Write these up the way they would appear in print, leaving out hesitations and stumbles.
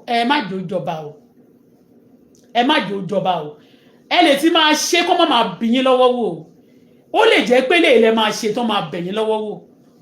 ẹ má jò jọba o ẹ má jò jọba o ẹ lè ti máa ṣe kó má máa bì yín lọ́wọ́ wò ó lè jẹ́ pé lè máa ṣe tó máa bẹ̀ yín lọ́wọ́ wò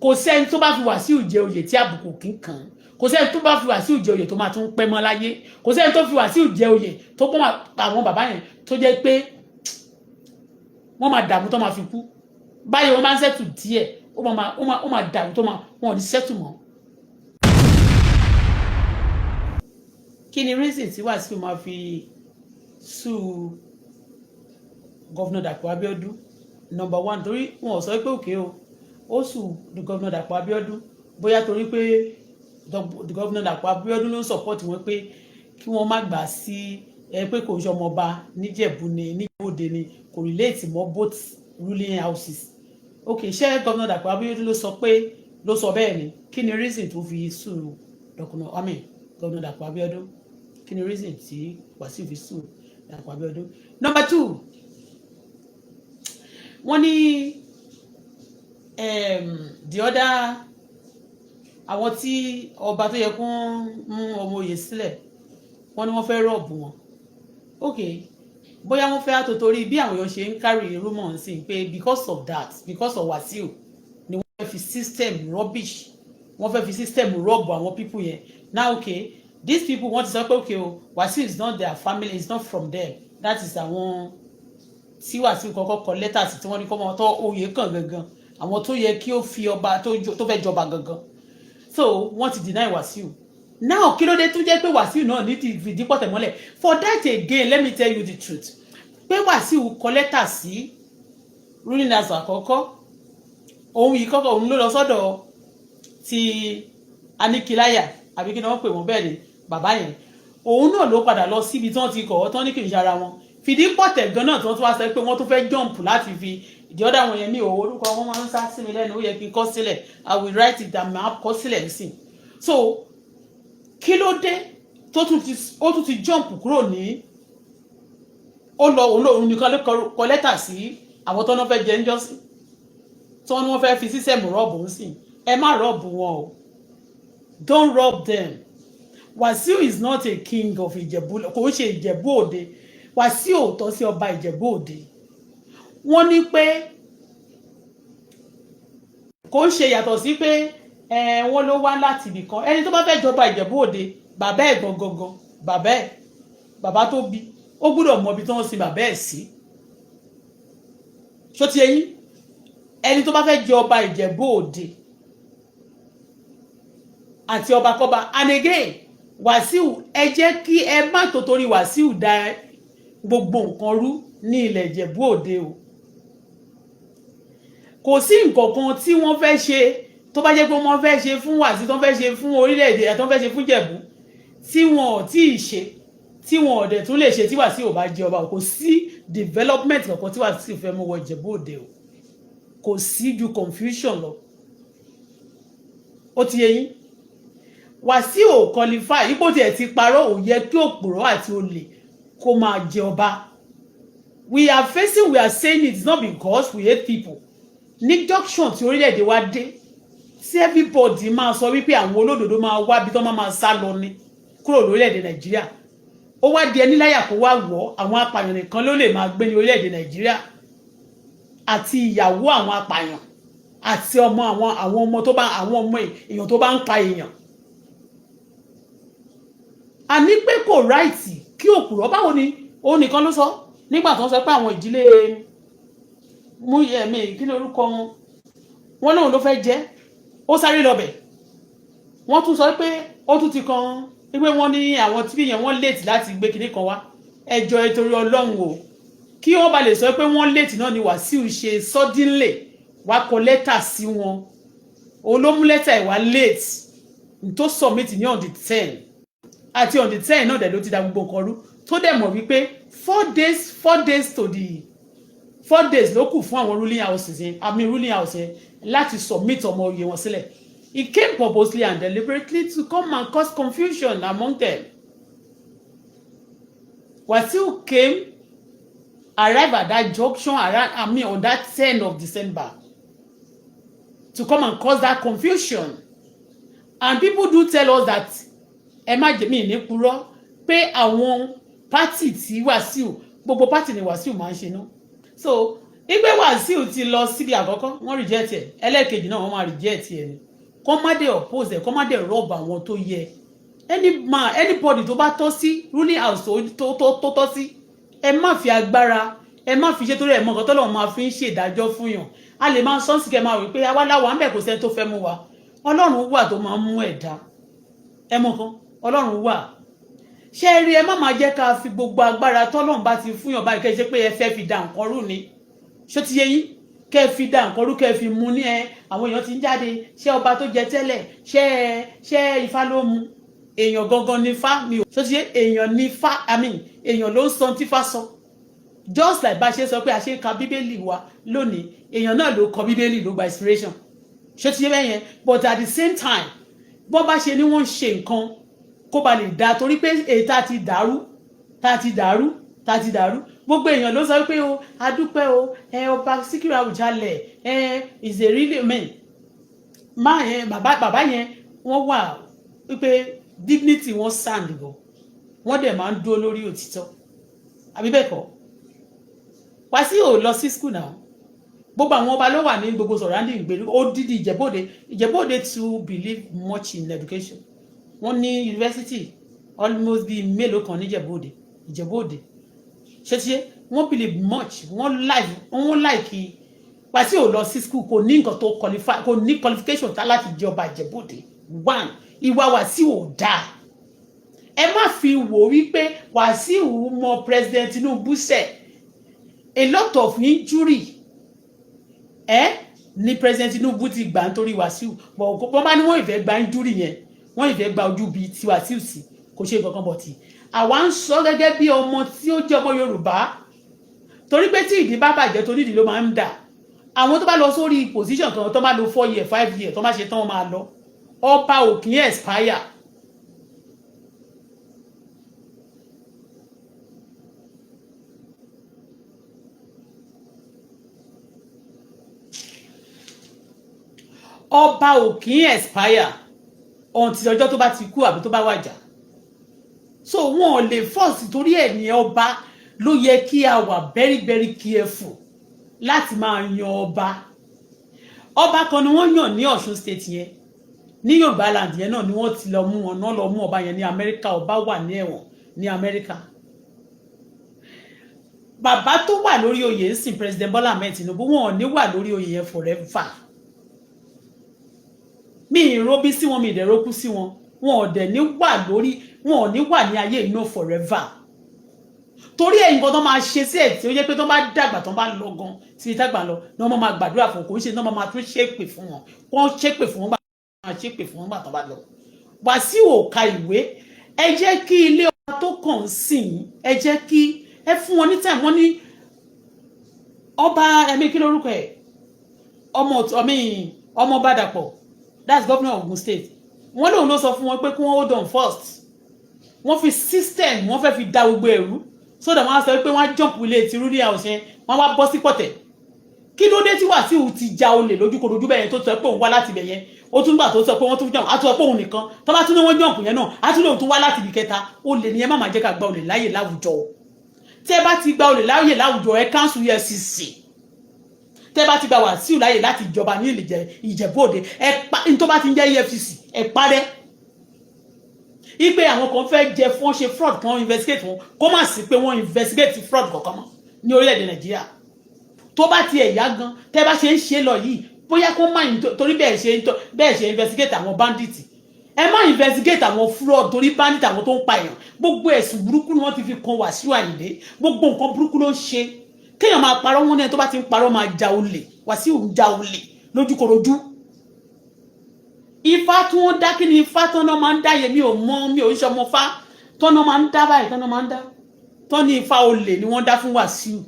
kò sẹ́ni tó bá fi Wàsíù jẹ oyè tí àbùkù kì í kàn án kò sẹ́ni tó bá fi Wàsíù jẹ oyè tó máa tún pẹ́ mọ́ láyé kò sẹ́ni tó fi Wàsíù jẹ oyè tó pọ́n àwọn bàbá yẹn tó jẹ́ pé wọ́n máa dààmú tó máa fi kú báyìí wọ́n máa ń sẹ́tù díẹ̀ ó máa dààmú tó máa wọn ò ní sẹ́tù mọ́. kí ni reason tí Wàsíù máa fi sue Governor Dàpọ̀ Abíọ́dún number one torí wọn ò sọ pé òkè o ó sue the Governor Dàpọ̀ Abíọ́dún bóyá torí pé the Governor Dàpọ̀ Abíọ́dún ló ń support wọn pé kí wọ́n má gbà sí pé kò ń ṣọmọ ọba níjẹ̀bú ni níjẹ̀bú-òde ni kò relate mọ́ both ruling houses ok ṣé Governor Dàpọ̀ Abíọ́dún ló sọ bẹ́ẹ̀ ni kí ni reason tó fi sue Governor Dàpọ̀ Abíọ́dún kí ni reason tí Wàsíù fi sue Dàpọ̀ Abíọ́dún. Number two wọ́n ní the other àwọn tí ọba tó yẹ kó mú ọmọ oyè sílẹ̀ wọ́n ní wọ́n fẹ́ rọ̀bù wọn ok bóyá wọ́n fẹ́ àtòtórí bí àwọn èèyàn ṣe ń carry rumour sí pé because of Wàsíù ni wọ́n fẹ́ fi system rubbish wọ́n fẹ́ fi system rọ̀bù àwọn people yẹn now ok these people wọ́n ti sọ pé ok o Wàsíù is not their family is not from them that is àwọn tí Wàsíù kọ́kọ́ kọ lẹ́tà sí tí wọ́n ní kọ́ mọ́ tó oyè kan gangan àwọn tó yẹ kí ó fi ọba tó fẹ́ jọba gangan so wọ́n ti deny Wàsíù now kí ló dé tó jẹ́ pé Wàsíù náà ní ti fìdí pọ̀tẹ̀ mọ́lẹ̀ for that again let me tell you the truth pé Wàsíù kọ lẹ́tà sí ruling house àkọ́kọ́ òun yìí kọ́kọ́ òun ló lọ sọ́dọ̀ ti Aníkìláyà àbí kí ni wọ́n pè wọ́n bẹ́ẹ̀ ni bàbá yẹn òun náà ló padà lọ síbi tí wọ́n ti kọ̀ ọ́ tán ní kì í ṣe ara wọn fìdí pọ̀tẹ̀ gan náà tí wọ́n tún wá sọ pé wọ́n tún fẹ́ jump láti fi ìdí ọ̀dà wọn yẹn ní òwò orúkọ wọn máa ń sá sí mi lẹ́nu ó yẹ kí n kọ sílẹ̀ I will write it down máa kọ sílẹ̀ sí so kí ló dé tó tún ti jump kúrò ní ó lọ òun nìkan ló kọ lẹ́tà sí àwọn tó náà fẹ́ jẹ́ ń jọ́sìn tí wọ́n ní wọ́n fẹ́ fi sísẹ̀mù rọ́ọ̀bù ń sìn ẹ má rọ́ọ̀bù wọn o don't rob them Wàsíù is not a king of Ìjẹ̀bú kò ń ṣe Ìjẹ̀bú Òde Wàsíù ò tọ́ sí ọba Ìjẹ̀bú Òde wọ́n ní pé kò ń ṣe yàtọ̀ sí pé wọ́n ló wá láti ibì kan ẹni tó bá fẹ́ jọba Ìjẹ̀bú Òde bàbá ẹ̀ gangan bàbá tó bí ó gbúdọ̀ mọ ibi tí wọ́n sin bàbá ẹ̀ sí ṣó ti ẹ̀yin ẹni tó bá fẹ́ jẹ ọba Ìjẹ̀bú Òde àti ọba kọba and again Wàsíù ẹ jẹ́ kí ẹ má tó torí Wàsíù da gbogbo nǹkan rú ní ilẹ̀ Ìjẹ̀bú Òde o kò sí nǹkan kan tí wọ́n fẹ́ ṣe tó bá jẹ́ pé wọ́n fẹ́ ṣe fún Wàsíù tó fẹ́ ṣe fún orílẹ̀-èdè àti tó fẹ́ ṣe fún Ìjẹ̀bú tí wọn ò tí ì ṣe tí wọn ò dẹ̀ tún lè ṣe tí Wàsíù ò bá jẹ ọba kò sí development kankan tí Wàsíù fẹ́ mú wọ Ìjẹ̀bú Òde o kò sí ju confusion lọ ó ti yé yín Wàsíù ò qualify ipò tí ẹ̀ ti parọ́ ò yẹ kí òpùrọ́ àti olè kó máa jẹ ọba we are saying it's not because we hate people ní junction tí orílẹ̀-èdè wa dé tí everybody máa sọ wípé àwọn olódodo máa wá bí tó máa sá lọ ní kúrò lórílẹ̀-èdè Nàìjíríà ó wá di ẹni láyà kó wá wọ̀ àwọn apààyàn nìkan ló lè máa gbé ní orílẹ̀-èdè Nàìjíríà àti ìyàwó àwọn apààyàn àti ọmọ àwọn ọmọ tó bá àwọn ọmọ èèyàn tó bá ń pa èèyàn a ní pé kò ráìtì kí òpùrọ́ báwo ni òun nìkan ló sọ nígbà tó ń sọ pé àwọn ìdílé múyẹ̀mí kí ni orúkọ wọn lóun ló fẹ́ jẹ́ ó sáré lọ bẹ̀ wọ́n tún sọ pé ó tún ti kan pé wọ́n ní àwọn tí yẹn wọ́n late láti gbé kinní kan wá ẹjọ́ nítorí Ọlọ́run o kí wọ́n bá lè sọ pé wọ́n late náà ni Wàsíù ṣe suddenly wá kọ lẹ́tà sí wọn òun ló mú lẹ́tà ìwà late tó submit ní on the 10 àti on the 10 náà dẹ̀ ló ti da gbogbo nǹkan rú tó dẹ̀ mọ̀ wípé 4 days ló kù fún àwọn ruling houses yẹn ruling house yẹn láti submit ọmọ oyè wọn sílẹ̀. He came purposely and deliberately to come and cause confusion among them. Wàsíù arrived at that junction on that 10th of December to come and cause that confusion. And people do tell us that ẹ má jẹ́ mi ní purọ́ pé àwọn pátì tí Wàsíù gbogbo pátì ni Wàsíù máa ń ṣe ná so ìgbé Wàsíù ti lọ síbi àkọ́kọ́ wọ́n reject ẹ̀ ẹlẹ́ẹ̀kejì náà wọ́n máa reject ẹ̀ ni kó má dé oppose ẹ̀ kó má dé rọ́ọ̀bù àwọn tó yẹ anybody tó bá tọ́ sí ruling house tó tọ́ sí ẹ má fi agbára ẹ má fi ṣe torí ẹ̀ mọ̀ nǹkan tọ́lọ́run máa fi ń ṣèdájọ́ fún yàn a lè máa sọ́ọ̀sì kẹ́ máa wí pé awáláwa ń bẹ̀ kò sẹ́ni tó fẹ́ mú wa ọlọ́run wà tó máa ń mú ẹ̀dá ẹ mọ̀ kan ọlọ́run wà ṣé rí ẹ má máa jẹ́ ká fi gbogbo agbára tọ́lọ́run bá ti fún yàn báyìí kẹ́ ṣe pé ẹ fẹ́ fi da nǹkan rú ni ṣó ti yé yín kẹ́ fi da nǹkan rú kẹ́ fi mú ní àwọn èèyàn ti ń jáde ṣé ọba tó jẹ tẹ́lẹ̀ ṣé ifá ló mu èèyàn gangan ní fá mi ò ṣó ti yé èèyàn ní fá èèyàn ló ń sọ tí fá sọ just like bá ṣe sọ pé a ṣe ń ka bíbélì wa lónìí èèyàn náà ló kọ bíbélì ló gba inspiration ṣé ti yé bẹ́ẹ̀ yẹn but at the same time bọ́n bá ṣe ni wọ́n ń ṣe nǹkan kó ba lè da torí pé èyí tá ti dàrú gbogbo èèyàn ló sọ pé o adúpẹ́ o ọba Síkírù Àwùjalẹ̀ is a really man má yẹn bàbá yẹn wọ́n wà wípé dignity wọn stand gan wọ́n dẹ̀ máa ń dúró lórí òtítọ́ àbí bẹ́ẹ̀ kọ́ Wàsíù lọ sí school náà gbogbo àwọn ọba ló wà ní gbogbo surrounding ìgbèríko ó dídì Ìjẹ̀bú-Òde to believe much in education wọ́n ní university almost bíi mélòó kan ní Ìjẹ̀bú-Òde ṣé tiẹ́ wọ́n believe much wọ́n like Wàsíù lọ sí school kò ní nǹkan tó qualify kò ní qualification tá láti jẹ ọba Ìjẹ̀bú-Òde one ìwà Wàsíù ò dáa ẹ má fi wò wípé Wàsíù mọ president Tinubu sẹ a lot of injury ni president Tinubu ti gbà nítorí Wàsíù bọ̀ wọ́n bá ní wọ́n ìfẹ́ gba injury yẹn wọ́n ìfẹ́ gba ojú bíi ti Wàsíù sí kò ṣe nǹkan kan bọ̀ tí àwa ń sọ gẹ́gẹ́ bí ọmọ tí ó jẹ́ ọmọ Yorùbá torí pé tí ìdí bá bàjẹ́ torí ìdí ló máa ń dà àwọn tó bá lọ sórí position kan tó bá lọ 4 years 5 years tó bá ṣe tán wọ́n máa lọ ọba ò kì í expire ọba ò kì í expire until ọjọ́ tó bá ti kú àbí tó bá wàjà so wọn ò lè force torí ẹ̀ ní ọba ló yẹ kí a wà very very careful láti máa yan ọba kan ni wọ́n yàn ní Ọ̀ṣun state yẹn ní Yorùbá land yẹn náà ni wọ́n ti lọ mú wọn náà lọ mú ọba yẹn ní Amẹ́ríkà ọba wà ní ẹ̀wọ̀n ní Amẹ́ríkà bàbá tó wà lórí oyè ń sìn President Bola Ahmed Tinubu wọn ò ní wà lórí oyè yẹn forever mi ìrobí sí wọn mi ìdẹ̀rọ́kú sí wọn wọn ò dẹ̀ ní wà lórí wọn ò ní wà ní ayé iná forever torí ẹ̀yìn kan tó máa ṣe sí ẹ̀ tí ó yẹ pé tó bá dàgbà tó bá lọ gan sí ìtàgbà lọ ní wọ́n máa gbàdúrà fún kò ń ṣe ní wọ́n máa tún ṣépè fún wọn wọ́n ṣépè fún wọn máa ṣépè fún wọn gbà tó bá lọ Wàsíù ò ka ìwé ẹ jẹ́ kí ilé ọba tó kàn sìn ẹ jẹ́ kí ẹ fún wọn ní time wọ́n ní ọba ẹ̀mí kí lórúkọ ẹ̀ ọmọ Bàdàpọ̀ that's governor of Ogun State wọ́n lòun ló sọ fún wọn pé kí wọ́n hold on first wọ́n fi system wọ́n fẹ́ fi da gbogbo ẹ̀rú so that wọ́n á sọ pé wọ́n á jump ilé ti rúdí àwòṣe wọ́n wá bọ́ sí pọ̀tẹ̀ kí ló dé tí Wàsíù ti ja olè lójúkorojú bẹ́ẹ̀ tó sọ pé òun wá láti ibẹ̀ yẹn ó tún gbà tó sọ pé wọ́n tún jump á tún sọ pé òun nìkan tó bá tún ní wọ́n jump yẹn náà á tún lóun tún wá láti ibi kẹta olè ni ẹ má máa jẹ́ ká gba olè láyè láwùjọ tí ẹ bá ti gba olè láyè láwùjọ ẹ cancel EFCC tẹ́ bá ti gba Wàsíù láyè láti ìjọba ní Ìjẹ̀bú-Òde ẹ pa ní tó bá ti ń jẹ́ EFCC ẹ parẹ́ ipe àwọn kan fẹ́ jẹ fún ṣe fraud kan investigate wọn kó má sí pé wọ́n investigate fraud kankan mọ́ ní orílẹ̀-èdè Nàìjíríà tó bá ti ẹ̀yà gan tẹ́ bá ṣe ń ṣe lọ yìí bóyá kó má torí bẹ́ẹ̀ ṣe investigate àwọn bandit ẹ má investigate àwọn fraud torí bandit àwọn tó ń pa èèyàn gbogbo ẹ̀sùn burúkú ni wọ́n ti fi kan Wàsíù Àyìndé gbogbo nǹkan burúkú ló ń ṣe kéèyàn máa parọ́ wọn ní ẹni tó bá ti ń parọ́ máa ja olè Wàsíù ń ja olè lójúkorojú ifá tí wọ́n dá kí ni ifá tọ́nà máa ń dá yẹ mi ò ń ṣọmọ fá tọ́nà máa ń dá báyìí tọ́nà máa ń dá tọ́ni ifá olè ni wọ́n dá fún Wàsíù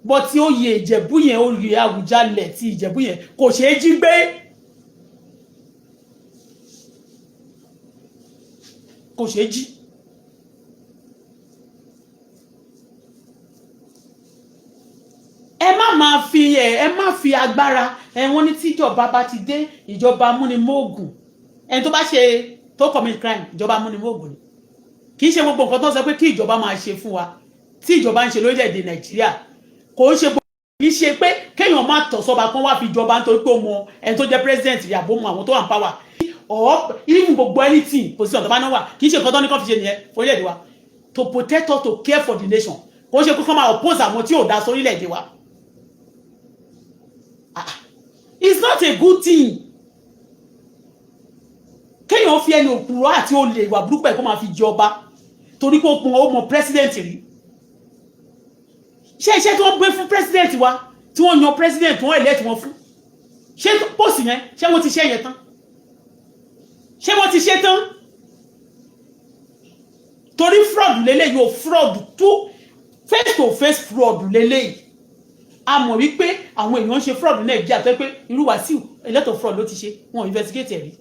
bọ́ tí ó yẹ Ìjẹ̀bú yẹn ó yẹ Àwùjalẹ̀ tí Ìjẹ̀bú yẹn kò ṣeé jí gbé kò ṣeé jí ẹ má fi agbára wọ́n ní tíjọba bá ti dé ìjọba amúnimóògùn ẹni tó bá ṣe tó commit crime ìjọba amúnimóògùn ni kì í ṣe gbogbo nǹkan tó sọ pé kí ìjọba máa ṣe fún wa tí ìjọba ń ṣe lórílẹ̀-èdè Nàìjíríà kò ń ṣe kì í ṣe pé kéèyàn má tọ̀ sọ́ba kan wá fi jọba nítorí pé ó mọ ẹni tó jẹ́ president rí àbó mọ àwọn tó wà ní power or even gbogbo anything position tó bá náà wà kì í ṣe nǹkan tó ní kàn fi ṣe nìyẹn orílẹ̀-èdè wa to protect us to care for the nation kò ń ṣe kókó máa oppose àwọn tí ò dá sórílẹ̀-èdè wa it's not a good thing kéèyàn fi ẹni òpùrọ́ àti olè ìwà burúkú ẹ̀ kó máa fi jọba torí pé ó mọ president rí ṣé iṣẹ́ tí wọ́n gbé fún president wa tí wọ́n yan president wọ́n elect wọn fún ṣé pósì yẹn ṣé wọ́n ti ṣe yẹn tán ṣé wọ́n ti ṣe tán torí fraud lélẹ́yìí o fraud tó face to face fraud lélẹ́yìí a mọ̀ wípé àwọn èèyàn ń ṣe fraud ní Nàìjíríà tó pé irú Wàsíù electoral fraud ló ti ṣe wọn investigate ẹ̀ rí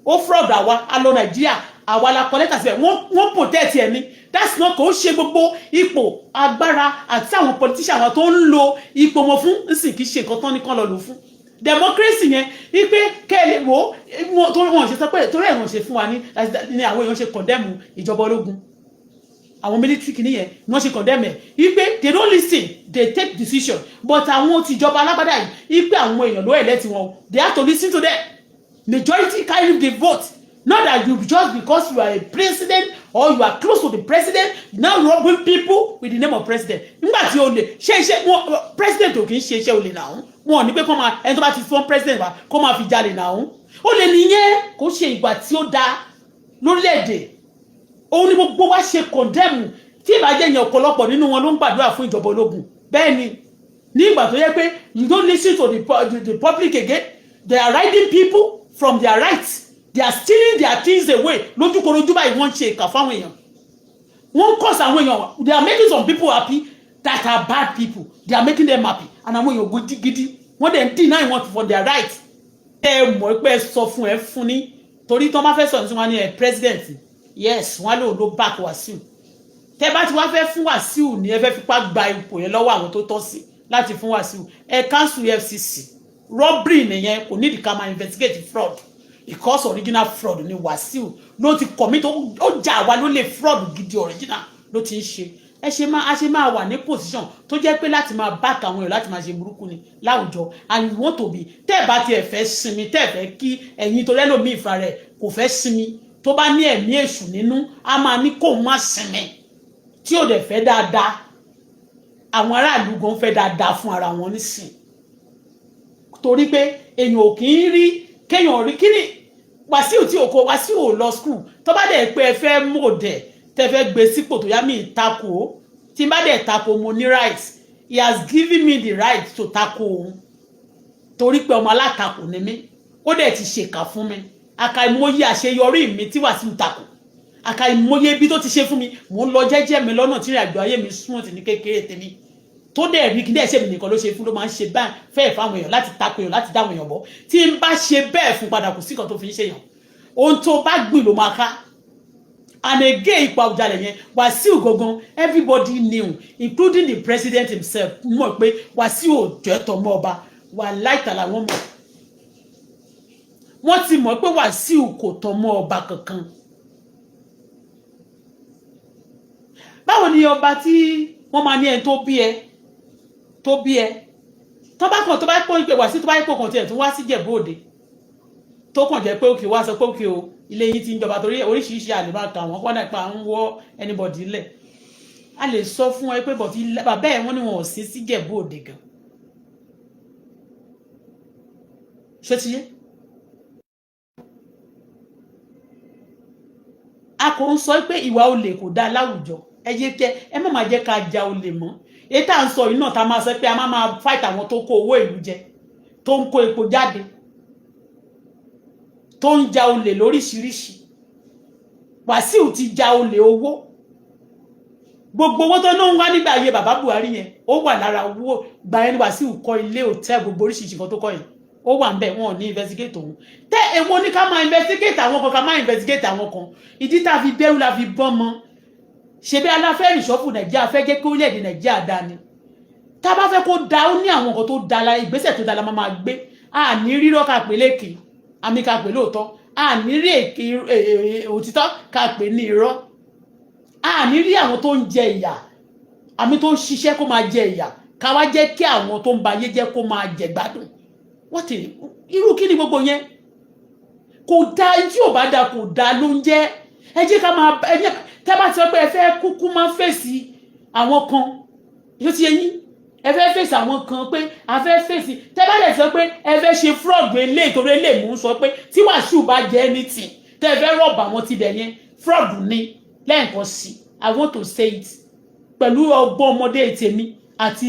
ó fraud àwa a lọ Nàìjíríà àwa la collect síbẹ̀ wọ́n protect ẹ̀ ní that's not kò ṣe gbogbo ipò agbára àti àwọn politician àwọn tó ń lo ipò wọn fún nsìn kì í ṣe nǹkan tán ní kán lọ lò fún democracy yẹn wípé kẹ́lẹ̀ wo tó wọ́n ṣe sọ pé torí ẹ̀ wọ́n ṣe fún wa ní àwọn èèyàn ṣe condemn ìjọba ológun àwọn military kìíní yẹn ni wọ́n ṣe condemn ẹ̀ wípé they don't listen they take decision but àwọn ti ìjọba alágbádá yìí wípé àwọn èèyàn ló elect wọn they have to listen to them majority carry the vote. Not that you just because you are a president or you are close to the president, now robbing people with the name of president. Nígbà tí o lè ṣe wọn president ò kì í ṣe iṣẹ́ olè náà. Wọn ò ní pé kó máa ẹni tó bá ti fún president wa kó máa fi jalè náà. Ó lè nìyẹn kó ṣe ìgbà tí ó dá lórílẹ̀-èdè. Òun ni gbogbo wa ṣe condemn tí ìbàjẹ́ yẹn ọ̀pọ̀lọpọ̀ nínú wọn ló ń gbàdúrà fún ìjọba ológun. Bẹ́ẹ̀ ni ní ìgbà tó yẹ pé you don't listen to the public again. They are riding people from their rights. They are stealing their things away. Lójúkorojú báyìí wọ́n ṣe ìkà fáwọn èèyàn. Wọ́n cause àwọn èèyàn. They are making some people happy that are bad people. They are making them happy. And àwọn èèyàn gidi. Wọ́n dẹ̀ deny wọn for their rights. Ẹ mọ̀ pé sọ fún ẹ fún ní. Torí tó máa fẹ́ sọ ní wọn ní ẹ president. Yes, wọ́n lò ló back Wàsíù. Tẹ́ bá ti wá fẹ́ fún Wàsíù ní ẹ fẹ́ fipá gba ipò yẹn lọ́wọ́ àwọn tó tọ́ sí láti fún Wàsíù. Ẹ cancel FCC. Robbery nìyẹn kò need ká máa investigate fraud. Because original fraud ni Wàsíù ló ti commit ó jà wá ló lè fraud gidi original ló ti ń ṣe a ṣe máa wà ní position tó jẹ́ pé láti máa back àwọn èèyàn láti máa ṣe burúkú ni láwùjọ and you want to be tẹ́ ẹ̀ bá tiẹ̀ fẹ́ sinmi tẹ́ ẹ̀ fẹ́ kí ẹ̀yin tó lẹ́nu mi ìfà rẹ̀ kò fẹ́ sinmi tó bá ní ẹ̀mí èṣù nínú a máa ní kó má sinmi tí ò dẹ̀ fẹ́ dáadáa àwọn aráàlú gan fẹ́ dáadáa fún ara wọn nísìn torí pé èèyàn ò kì í rí kéèyàn rí kíni Wàsíù tí òkò Wàsíù lọ school tó bá dẹ̀ pé ẹ fẹ́ mọ̀ọ́dẹ̀ tẹ́ fẹ́ gbé sípò tó yá mi ìtakò tí n bá dẹ̀ takò mo ní right he has given me the right to takò òun torí pé ọmọ alátakò ni mí ó dẹ̀ ti ṣèkà fún mi àkàìmọye àṣeyọrí mi tí Wàsíù takò àkàìmọye bí tó ti ṣe fún mi mò ń lọ jẹ́jẹ́ mi lọ́nà tí ìrìnàjò ayé mi smooth ní kékeré tèmi tó dẹ̀ rí kí dẹ̀ ṣe mi nìkan ló ṣe fún ló máa ń ṣe báyìí fẹ́ẹ̀ fáwọn èèyàn láti takò èèyàn láti dáwọn èèyàn bọ́ tí n bá ṣe bẹ́ẹ̀ fún padà kò sí kan tó fi ń ṣèyàn ohun tó bá gbìn ló máa ká and again ipa òjàlẹ̀ yẹn Wàsíù gangan everybody knew including the president himself mọ̀ pé Wàsíù ò jẹ́ tọmọ ọba wà láìtàlà wọn mọ̀ wọ́n ti mọ̀ pé Wàsíù kò tọmọ ọba kankan báwo ni ọba tí wọ́n máa ní ẹni tó bí ẹ tó bá pọ̀ pé Wàsíù tó bá pọ̀ kàn tiẹ̀ tó wá sí Ìjẹ̀bú Òde tó kàn jẹ́ pé òkè wá sọ pé òkè o ilé yìí ti ń jọba torí oríṣiríṣi àlèbá kà wọ́n wọ́n nípa ń wọ́ anybody lẹ̀ a lè sọ fún ẹ pé bọ̀tí bàbá ẹ̀ wọ́n ní wọn ò sí sí Ìjẹ̀bú Òde gan ṣé ti yé a kò ń sọ pé ìwà olè kò dáa láwùjọ ẹ má máa jẹ́ ká ja olè mọ́ èyí tá à ń sọ yìí náà tá a máa sọ pé a máa fight àwọn tó kó owó ìlú jẹ tó ń kó epo jáde tó ń ja olè lóríṣiríṣi Wàsíù ti ja olè owó gbogbo owó tó náà ń wá nígbà ayé bàbá Buhari yẹn ó wà lára owó gba ẹni Wàsíù kọ́ ilé hòtẹ́ẹ̀lì gbogbo oríṣiríṣi kan tó kọ́ yẹn ó wà ń bẹ̀ wọn ò ní investigate òun tẹ́ èwo ní ká máa investigate àwọn kan ká máa investigate àwọn kan ìdí tá a fi bẹ́rù la fi bọ́ mọ́ ṣebí aláfẹ́ ìṣọ́fù Nàìjíríà fẹ́ jẹ́ kí orílẹ̀-èdè Nàìjíríà dá ni tá a bá fẹ́ kó da ó ní àwọn nǹkan tó da la ìgbésẹ̀ tó da la máa gbé a ní rírọ́ ká pè lékè àmì ká pè lóòótọ́ a ní rí èké òtítọ́ ká pè ní irọ́ a ní rí àwọn tó ń jẹ ìyà àmì tó ń ṣiṣẹ́ kó máa jẹ ìyà ká wá jẹ́ kí àwọn tó ń ba ayé jẹ́ kó máa jẹ gbádùn wọ́n ti irú kí ni gbogbo yẹn kò dá tí ò bá dá kò dá ló ń jẹ́ ẹ jẹ́ ká máa ẹ jẹ́ tẹ́ bá ti sọ pé ẹ fẹ́ kúkú máa fèsì àwọn kan yóò ti yẹyìn ẹ fẹ́ fèsì àwọn kan pé a fẹ́ fèsì tẹ́ bá dẹ̀ sọ pé ẹ fẹ́ ṣe fraud eléyìí torí eléyìí mú sọ pé tí Wàsíù bá jẹ́ anything tẹ́ ẹ fẹ́ rọ̀bà wọn ti bẹ̀ yẹn fraud ni lẹ́ẹ̀kan sí I want to say it pẹ̀lú ọgbọ́n ọmọdé tèmi àti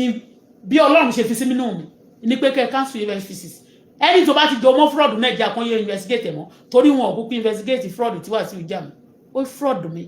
bí Ọlọ́run ṣe fi sí mi nù mí ní pé kẹ́ cancel emphasis ẹni tó bá ti jọ mọ́ fraud Nàìjíríà kan yẹ investigate mọ́ torí wọn ò kúkú investigate fraud tí Wàsíù jà mí ó fraud mi